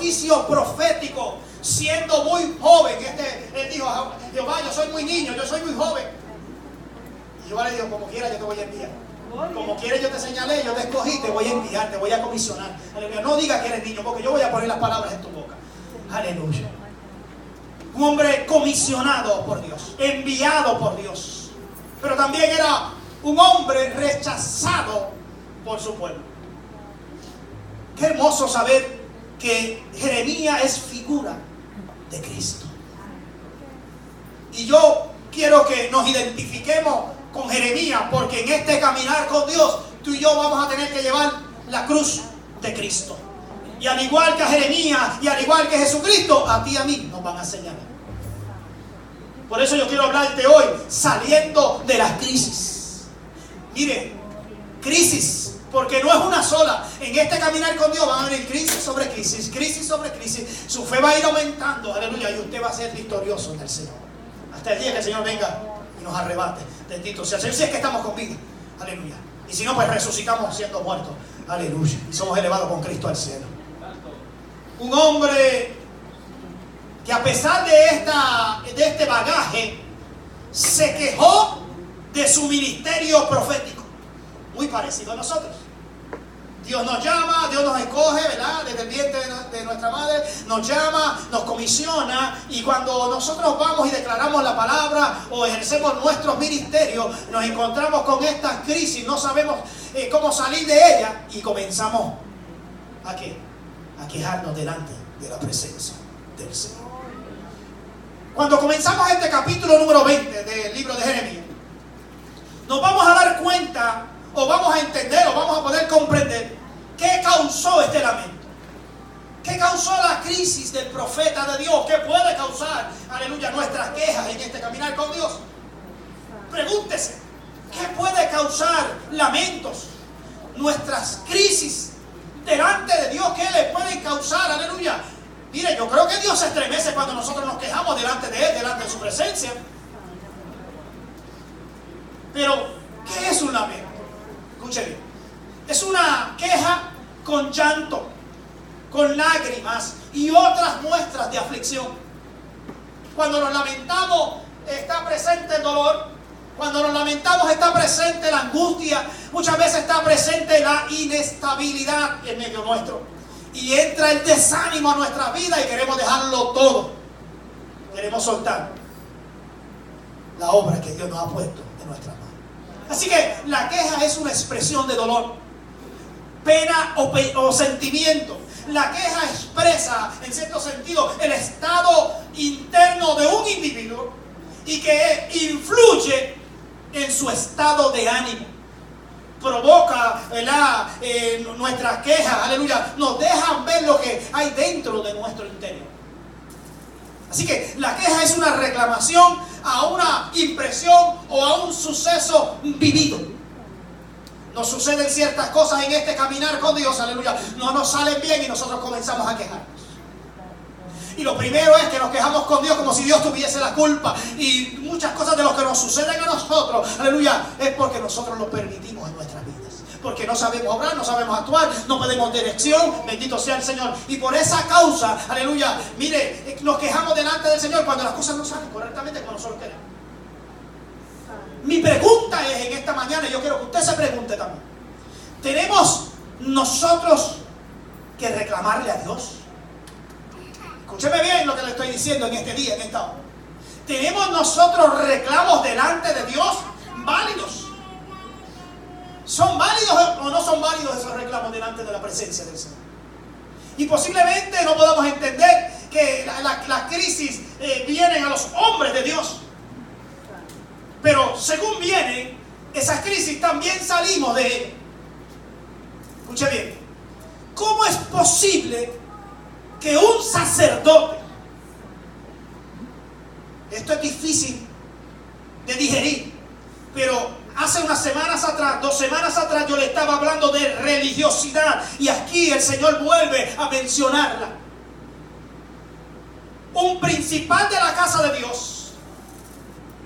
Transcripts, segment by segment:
oficio profético siendo muy joven. Él dijo: Jehová, yo soy muy niño, yo soy muy joven. Y Jehová le dijo: como quiera yo te voy a enviar. Como quiera yo te señalé, yo te escogí, te voy a enviar, te voy a comisionar. Aleluya. No digas que eres niño, porque yo voy a poner las palabras en tu boca. Aleluya. Un hombre comisionado por Dios, enviado por Dios. Pero también era un hombre rechazado por su pueblo. Qué hermoso saber que Jeremías es figura de Cristo. Y yo quiero que nos identifiquemos con Jeremías, porque en este caminar con Dios, tú y yo vamos a tener que llevar la cruz de Cristo. Y al igual que a Jeremías y al igual que Jesucristo, a ti y a mí nos van a señalar. Por eso yo quiero hablarte hoy, saliendo de las crisis. Mire, crisis, porque no es una sola. En este caminar con Dios van a venir crisis sobre crisis, crisis sobre crisis. Su fe va a ir aumentando, aleluya, y usted va a ser victorioso en el Señor. Hasta el día que el Señor venga y nos arrebate. Bendito sea el Señor, si es que estamos con vida, aleluya. Y si no, pues resucitamos siendo muertos, aleluya. Y somos elevados con Cristo al cielo. Un hombre que a pesar de este bagaje, se quejó de su ministerio profético. Muy parecido a nosotros. Dios nos llama, Dios nos escoge, ¿verdad? Desde el vientre de nuestra madre, nos llama, nos comisiona, y cuando nosotros vamos y declaramos la palabra o ejercemos nuestros ministerios, nos encontramos con estas crisis, no sabemos cómo salir de ellas, y comenzamos ¿a qué? A quejarnos delante de la presencia del Señor. Cuando comenzamos este capítulo número 20 del libro de Jeremías, nos vamos a dar cuenta, o vamos a entender, o vamos a poder comprender qué causó este lamento. ¿Qué causó la crisis del profeta de Dios? ¿Qué puede causar, aleluya, nuestras quejas en este caminar con Dios? Pregúntese, ¿qué puede causar lamentos, nuestras crisis delante de Dios? ¿Qué le pueden causar, aleluya? Mire, yo creo que Dios se estremece cuando nosotros nos quejamos delante de Él, delante de su presencia. Pero, ¿qué es un lamento? Escuche bien. Es una queja con llanto, con lágrimas y otras muestras de aflicción. Cuando nos lamentamos, está presente el dolor. Cuando nos lamentamos, está presente la angustia. Muchas veces está presente la inestabilidad en medio nuestro. Y entra el desánimo a nuestra vida y queremos dejarlo todo. Queremos soltar la obra que Dios nos ha puesto en nuestras manos. Así que la queja es una expresión de dolor, pena o sentimiento. La queja expresa, en cierto sentido, el estado interno de un individuo y que influye en su estado de ánimo. Provoca, ¿verdad? Nuestras quejas, aleluya, nos dejan ver lo que hay dentro de nuestro interior. Así que la queja es una reclamación a una impresión o a un suceso vivido. Nos suceden ciertas cosas en este caminar con Dios, aleluya, no nos salen bien y nosotros comenzamos a quejarnos. Y lo primero es que nos quejamos con Dios como si Dios tuviese la culpa. Y muchas cosas de lo que nos suceden a nosotros, aleluya, es porque nosotros lo permitimos en nuestras vidas. Porque no sabemos obrar, no sabemos actuar, no tenemos dirección, bendito sea el Señor. Y por esa causa, aleluya, mire, nos quejamos delante del Señor cuando las cosas no salen correctamente como nosotros queremos. Mi pregunta es en esta mañana, y yo quiero que usted se pregunte también: ¿tenemos nosotros que reclamarle a Dios? Escúcheme bien lo que le estoy diciendo en este día, en esta hora. ¿Tenemos nosotros reclamos delante de Dios válidos? ¿Son válidos o no son válidos esos reclamos delante de la presencia del Señor? Y posiblemente no podamos entender que las crisis vienen a los hombres de Dios. Pero según vienen, esas crisis también salimos de ellas. Escuche bien. ¿Cómo es posible que un sacerdote, esto es difícil de digerir, pero hace unas semanas atrás, 2 semanas atrás, yo le estaba hablando de religiosidad y aquí el Señor vuelve a mencionarla? Un principal de la casa de Dios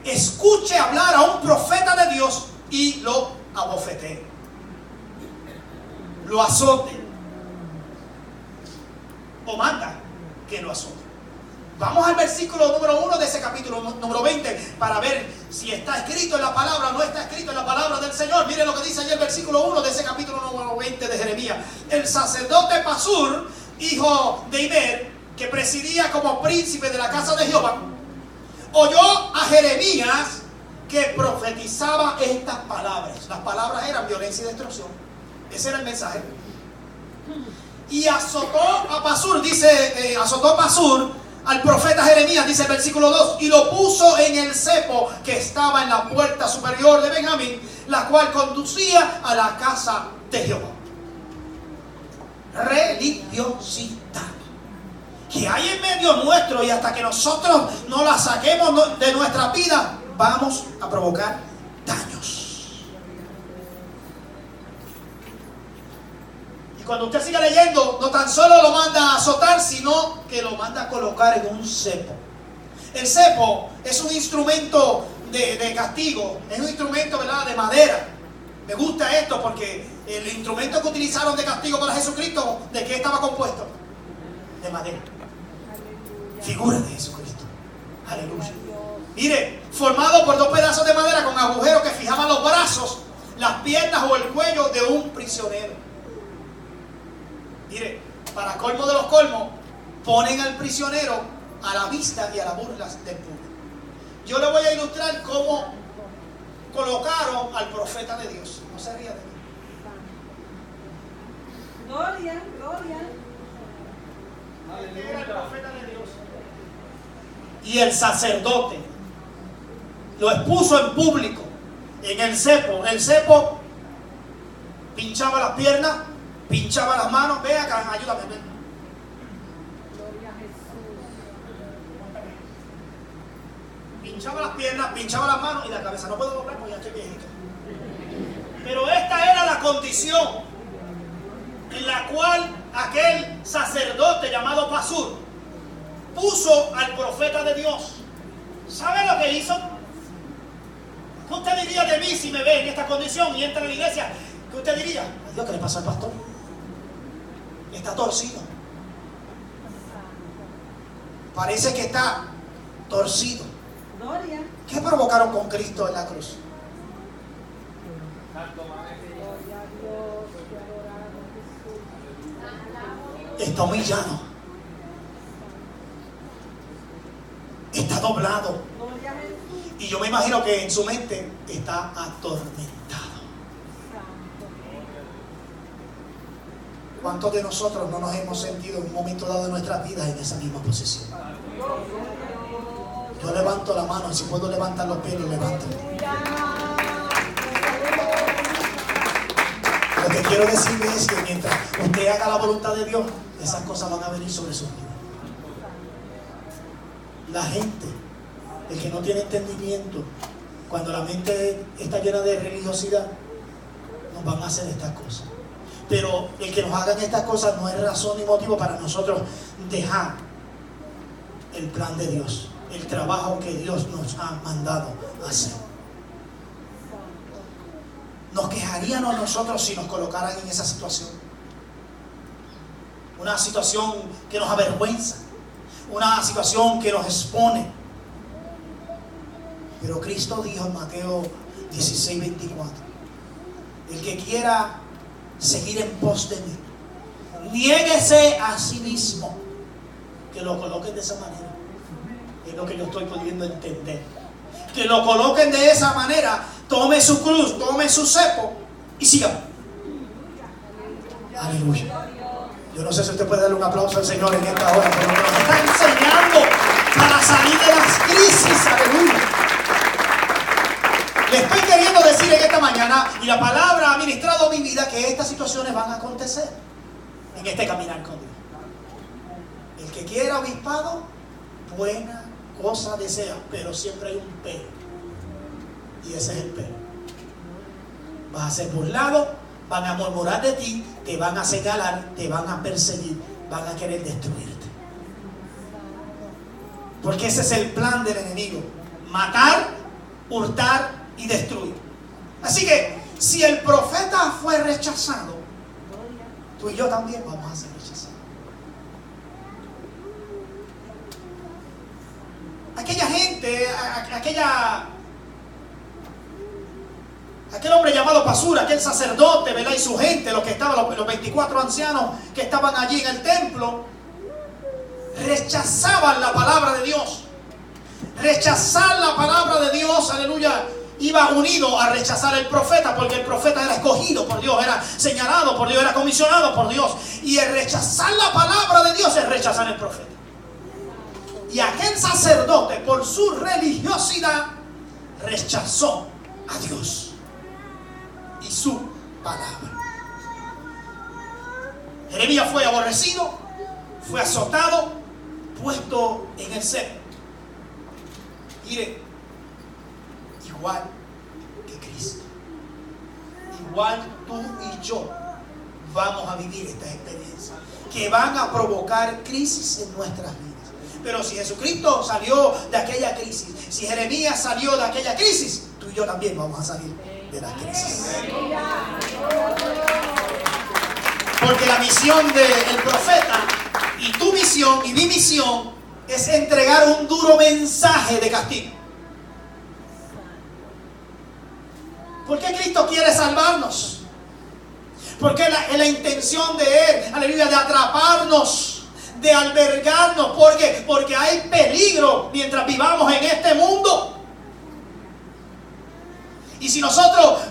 escuche hablar a un profeta de Dios y lo abofetee, lo azote. o manda que lo azote. Vamos al versículo número 1 de ese capítulo número 20 para ver si está escrito en la palabra o no está escrito en la palabra del Señor. Miren lo que dice allí el versículo 1 de ese capítulo número 20 de Jeremías. El sacerdote Pasur, hijo de Imer, que presidía como príncipe de la casa de Jehová, oyó a Jeremías que profetizaba estas palabras. Las palabras eran violencia y destrucción. Ese era el mensaje. Y azotó a Pasur, azotó Pasur al profeta Jeremías, dice el versículo 2, y lo puso en el cepo que estaba en la puerta superior de Benjamín, la cual conducía a la casa de Jehová. Religiosidad que hay en medio nuestro, y hasta que nosotros no la saquemos de nuestra vida, vamos a provocar daños. Y cuando usted siga leyendo, no tan solo lo manda a azotar, sino que lo manda a colocar en un cepo. El cepo es un instrumento de castigo, es un instrumento, ¿verdad?, de madera. Me gusta esto porque el instrumento que utilizaron de castigo para Jesucristo, ¿de qué estaba compuesto? De madera. Figura de Jesucristo. Aleluya. Mire, formado por 2 pedazos de madera con agujeros que fijaban los brazos, las piernas o el cuello de un prisionero. Mire, para colmo de los colmos, ponen al prisionero a la vista y a la burla del público. Yo le voy a ilustrar cómo colocaron al profeta de Dios. No se ría de mí. Gloria, gloria. Este era el profeta de Dios. Y el sacerdote lo expuso en público en el cepo. El cepo pinchaba las piernas, pinchaba las manos. Ve acá, ayúdame. Ven. Gloria a Jesús. Pinchaba las piernas, pinchaba las manos y la cabeza. No puedo doblar porque ya estoy viejito. Pero esta era la condición en la cual aquel sacerdote llamado Pasur puso al profeta de Dios. ¿Sabe lo que hizo? ¿Qué usted diría de mí si me ve en esta condición y entra en la iglesia? ¿Qué usted diría? Adiós, ¿qué le pasa al pastor? Está torcido. Parece que está torcido. Gloria. ¿Qué provocaron con Cristo en la cruz? Gloria a Dios. Te adoramos, Jesús. Está humillado. Está doblado. Gloria a Jesús. Y yo me imagino que en su mente está atormentado. ¿Cuántos de nosotros no nos hemos sentido en un momento dado de nuestras vidas en esa misma posición? Yo levanto la mano, si puedo levantar los pies, lo levanto. Lo que quiero decirle es que mientras usted haga la voluntad de Dios, esas cosas van a venir sobre su vida. La gente, el que no tiene entendimiento, cuando la mente está llena de religiosidad, nos van a hacer estas cosas. Pero el que nos hagan estas cosas no es razón ni motivo para nosotros dejar el plan de Dios, el trabajo que Dios nos ha mandado hacer. Nos quejaríamos nosotros si nos colocaran en esa situación. Una situación que nos avergüenza, una situación que nos expone. Pero Cristo dijo en Mateo 16:24, el que quiera seguir en pos de mí, niéguese a sí mismo. Que lo coloquen de esa manera. Es lo que yo estoy pudiendo entender. Que lo coloquen de esa manera. Tome su cruz, tome su cepo y siga. Aleluya. Yo no sé si usted puede darle un aplauso al Señor en esta hora, pero nos está enseñando para salir de las crisis. Aleluya. Le estoy queriendo decir en esta mañana, y la palabra ha ministrado mi vida, que estas situaciones van a acontecer en este caminar con Dios. El que quiera obispado, buena cosa desea, pero siempre hay un pero. Y ese es el pero. Vas a ser burlado, van a murmurar de ti, te van a señalar, te van a perseguir, van a querer destruirte. Porque ese es el plan del enemigo: matar, hurtar y destruir. Así que si el profeta fue rechazado, tú y yo también vamos a ser rechazados. aquel hombre llamado Pasur, aquel sacerdote, ¿verdad? Y su gente, los que estaban, los 24 ancianos que estaban allí en el templo, rechazaban la palabra de Dios. Rechazar la palabra de Dios, aleluya, iba unido a rechazar el profeta, porque el profeta era escogido por Dios, era señalado por Dios, era comisionado por Dios. Y el rechazar la palabra de Dios es rechazar el profeta. Y aquel sacerdote, por su religiosidad, rechazó a Dios y su palabra. Jeremías fue aborrecido, fue azotado, puesto en el cepo. Mire, igual que Cristo, igual tú y yo vamos a vivir estas experiencias que van a provocar crisis en nuestras vidas. Pero si Jesucristo salió de aquella crisis, si Jeremías salió de aquella crisis, tú y yo también vamos a salir de la crisis. Porque la misión del profeta y tu misión y mi misión es entregar un duro mensaje de castigo. ¿Por qué Cristo quiere salvarnos? Porque es la intención de Él, aleluya, de atraparnos, de albergarnos. Porque hay peligro mientras vivamos en este mundo. Y si nosotros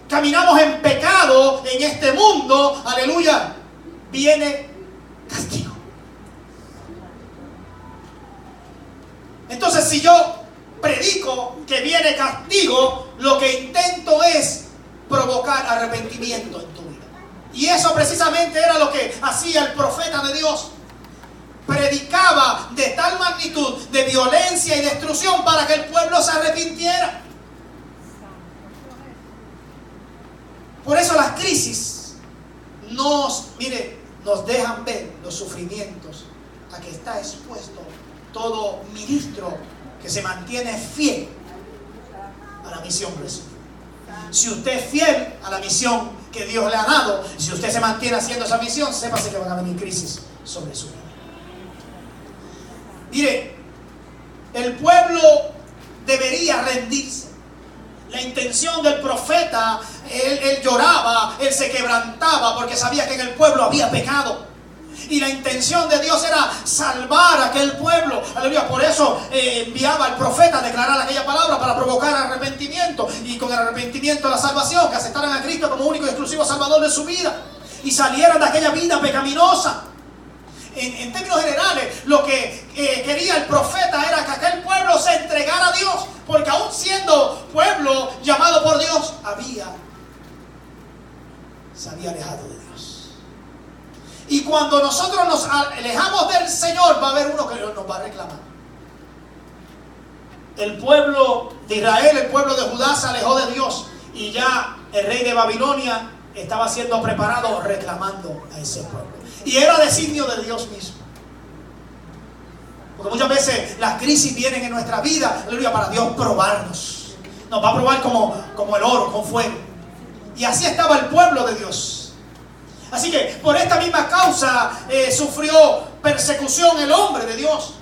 caminamos en pecado en este mundo, aleluya, viene castigo. Entonces, si yo predico que viene castigo, lo que intento es provocar arrepentimiento en tu vida. Y eso precisamente era lo que hacía el profeta de Dios. Predicaba de tal magnitud de violencia y destrucción para que el pueblo se arrepintiera. Por eso las crisis nos dejan ver los sufrimientos a que está expuesto todo ministro que se mantiene fiel a la misión recibida. Si usted es fiel a la misión que Dios le ha dado, si usted se mantiene haciendo esa misión, sépase que van a venir crisis sobre su vida. Mire, el pueblo debería rendirse. La intención del profeta, él lloraba, él se quebrantaba porque sabía que en el pueblo había pecado. Y la intención de Dios era salvar a aquel pueblo. Aleluya. Por eso enviaba al profeta a declarar aquella palabra para provocar arrepentimiento. Y con el arrepentimiento la salvación, que aceptaran a Cristo como único y exclusivo Salvador de su vida. Y salieran de aquella vida pecaminosa. En términos generales, lo que quería el profeta era que aquel pueblo se entregara a Dios. Porque aún siendo pueblo llamado por Dios, se había alejado de Dios. Y cuando nosotros nos alejamos del Señor, va a haber uno que nos va a reclamar. El pueblo de Israel, el pueblo de Judá se alejó de Dios. Y ya el rey de Babilonia estaba siendo preparado reclamando a ese pueblo. Y era designio de Dios mismo. Porque muchas veces las crisis vienen en nuestra vida, aleluya, para Dios probarnos. Nos va a probar como el oro, con fuego. Y así estaba el pueblo de Dios. Así que por esta misma causa sufrió persecución el hombre de Dios.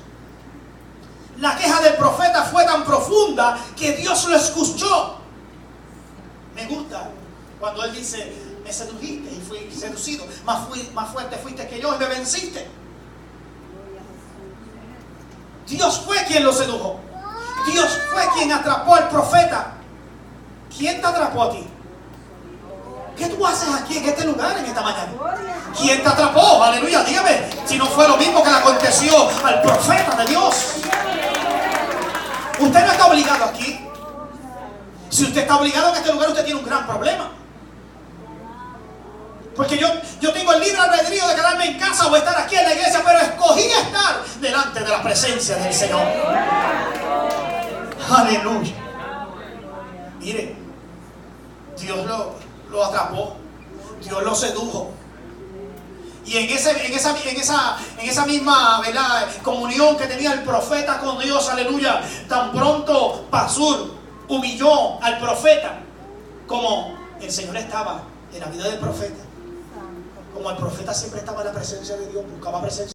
La queja del profeta fue tan profunda que Dios lo escuchó. Me gusta cuando él dice: me sedujiste y fui seducido. Más fuerte fuiste que yo y me venciste. Dios fue quien lo sedujo. Dios fue quien atrapó al profeta. ¿Quién te atrapó a ti? ¿Qué tú haces aquí en este lugar en esta mañana? ¿Quién te atrapó? Aleluya, dígame. Si no fue lo mismo que le aconteció al profeta de Dios. Usted no está obligado aquí. Si usted está obligado en este lugar, usted tiene un gran problema. Porque yo tengo el libre albedrío de quedarme en casa o estar aquí en la iglesia, pero escogí estar delante de la presencia del Señor. Aleluya. Mire, Dios lo atrapó, Dios lo sedujo. Y en esa misma, ¿verdad?, comunión que tenía el profeta con Dios, aleluya, tan pronto Pasur humilló al profeta, como el Señor estaba en la vida del profeta. Como el profeta siempre estaba en la presencia de Dios, buscaba presencia